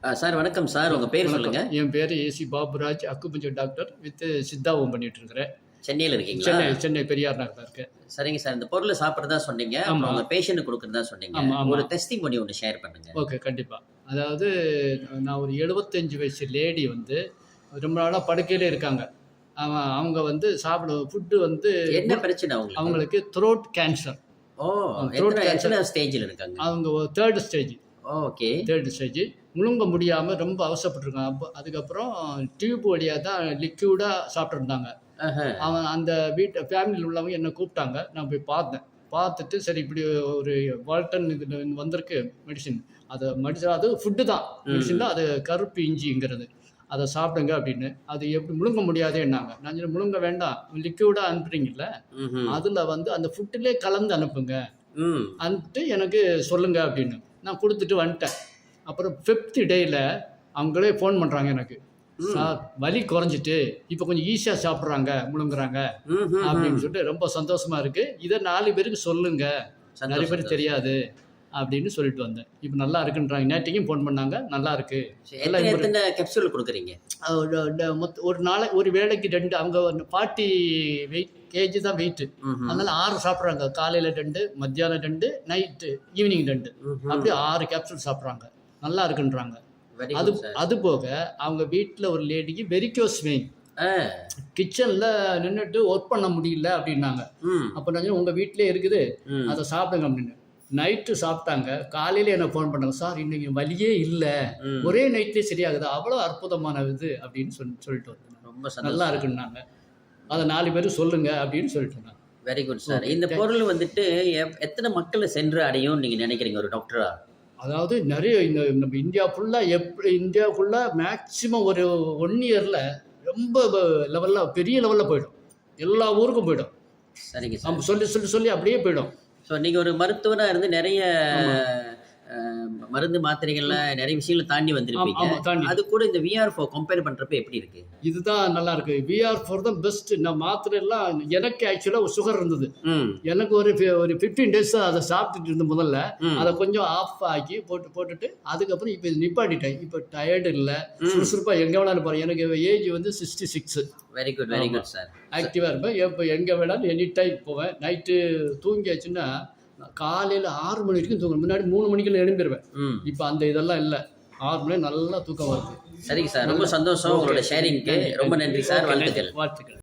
Sir வணக்கம் sir. உங்க பேர் சொல்லுங்க. என் பேர் A C Baburaj, acupuncture doctor with சித்தாவும் பண்ணிட்டு இருக்கிறேன். சென்னையில இருக்கீங்களா? சென்னை பெரியார் நகர்ல இருக்கேன். சரிங்க சார். இந்த பொருளை சாப்பிட்றதா சொன்னீங்க. ஆமா. உங்க பேஷண்ட் கொடுக்குறதா சொன்னீங்க. ஆமா, ஆமா. ஒரு டெஸ்டிங் பண்ணி ஒன்று ஷேர் பண்ணுங்க. ஓகே, கண்டிப்பா. அதாவது நான் ஒரு 75 வயசு லேடி வந்து ரொம்ப நாளாக படுக்கையிலே இருக்காங்க. அவங்க வந்து சாப்பிட ஃபுட்டு வந்து என்ன பிரச்சனை அவங்களுக்கு? அவங்களுக்கு த்ரோட் கேன்சர். ஓ, எத்தனை ஸ்டேஜில் இருக்காங்க? அவங்க third stage. Okay. Third stage முழுங்க முடியாமல் ரொம்ப அவசரப்பட்டிருக்காங்க. அதுக்கப்புறம் டியூப் வழியாக தான் லிக்யூடாக சாப்பிட்ருந்தாங்க. அவன் அந்த ஃபேமிலியில் உள்ளவங்க என்னை கூப்பிட்டாங்க. நான் போய் பார்த்துட்டு சரி இப்படி ஒரு வால்டன் இது வந்திருக்கு மெடிசின். அது ஃபுட்டு தான் மெடிசின் தான். அது கருப்பு இஞ்சிங்கிறது, அதை சாப்பிடுங்க அப்படின்னு. அது எப்படி முழுங்க முடியாதேன்னாங்க. நான் சொன்னேன் முழுங்க வேண்டாம், லிக்யூடாக அனுப்புறீங்கல்ல, அதில் வந்து அந்த ஃபுட்டிலே கலந்து அனுப்புங்க, அனுப்பிட்டு எனக்கு சொல்லுங்க அப்படின்னு நான் கொடுத்துட்டு வந்துட்டேன். அப்புறம் 5th டேயில் அவங்களே ஃபோன் பண்ணுறாங்க எனக்கு, சார் வலி குறைஞ்சிட்டு இப்போ கொஞ்சம் ஈஸியாக சாப்பிட்றாங்க, முழுங்குறாங்க அப்படின்னு சொல்லிட்டு ரொம்ப சந்தோஷமா இருக்கு. இதை 4 பேருக்கு சொல்லுங்க, நிறைய பேருக்கு தெரியாது அப்படின்னு சொல்லிட்டு வந்தேன். இப்போ நல்லா இருக்குன்றாங்க. நேற்றைக்கும் ஃபோன் பண்ணாங்க, நல்லா இருக்கு. எத்தனை கேப்சூல் கொடுக்குறீங்க? ஒரு நாளைக்கு ஒரு வேளைக்கு 2. அவங்க 40 kg தான் வெயிட். அதனால 6 சாப்பிட்றாங்க. காலையில் 2, மத்தியானம் 2, நைட்டு ஈவினிங் 2, அப்படி 6 கேப்சூல் சாப்பிட்றாங்க. நல்லா இருக்குன்றாங்க. அது போக அவங்க வீட்டில் ஒரு லேடிக்கு வெரிகோஸ் வெயின், கிச்சனில் நின்றுட்டு ஒர்க் பண்ண முடியல அப்படின்னாங்க. அப்போ நான் உங்கள் வீட்டிலே இருக்குது, அதை சாப்பிடுங்க அப்படின்னு. நைட்டு சாப்பிட்டாங்க. காலையில் என்ன ஃபோன் பண்ணாங்க, சார் இன்னைக்கு வலியே இல்லை, ஒரே நைட்லேயே சரியாகுது, அவ்வளோ அற்புதமான இது அப்படின்னு சொல்லிட்டு வந்தேன். ரொம்ப நல்லா இருக்குன்னாங்க. அதை 4 பேரும் சொல்லுங்க அப்படின்னு சொல்லிட்டு இருந்தாங்க. Very good sir. இந்த பொருள் வந்துட்டு எத்தனை மக்களை சென்று அடையும் நீங்கள் நினைக்கிறீங்க ஒரு டாக்டரா? அதாவது நிறைய நம்ம இந்தியா ஃபுல்லாக மேக்சிமம் ஒரு 1 இயரில் ரொம்ப லெவலில் பெரிய லெவலில் போயிடும். எல்லா ஊருக்கும் போயிடும். சரிங்க சார். நம்ம சொல்லி அப்படியே போயிடும். ஸோ நீங்கள் ஒரு மருத்துவராக இருந்து நிறைய மருந்து மாத்திரைகள்ல நிறைய விஷயங்களை தாண்டி வந்திருப்பீங்க. அது கூட இந்த VR4 கம்பேர் பண்ணுறப்ப எப்படி இருக்கு? இதுதான் நல்லா இருக்கு. VR4 தான் பெஸ்ட். நான் மாத்திரை எல்லாம் எனக்கு ஆக்சுவலாக ஒரு சுகர் இருந்தது. எனக்கு ஒரு 15 டேஸ் அதை சாப்பிட்டுட்டு இருந்த முதல்ல. அதை கொஞ்சம் ஆஃப் ஆக்கி போட்டுட்டு அதுக்கப்புறம் இப்போ இது நிப்பாட்டிட்டேன். இப்போ டயர்டு இல்லை, சுறுசுறுப்பாக எங்கே வேணாலும் போகிறேன். எனக்கு ஏஜ் வந்து 66. Very good sir. ஆக்டிவாக இருப்பேன். இப்போ எங்கே வேணாலும் எனி டைம் போவேன். நைட்டு தூங்கியாச்சுன்னா காலையில் 6 மணி வரைக்கும் தூங்கணும். முன்னாடி 3 மணிக்கெல்லாம் எழும்பிடுவேன். இப்போ அந்த இதெல்லாம் இல்லை. 6 மணி நல்லா தூக்கம் வருது. சரிங்க சார், ரொம்ப சந்தோஷம் உங்களோட ஷேரிங்க்கு. ரொம்ப நன்றி சார். வாழ்த்துக்கள்.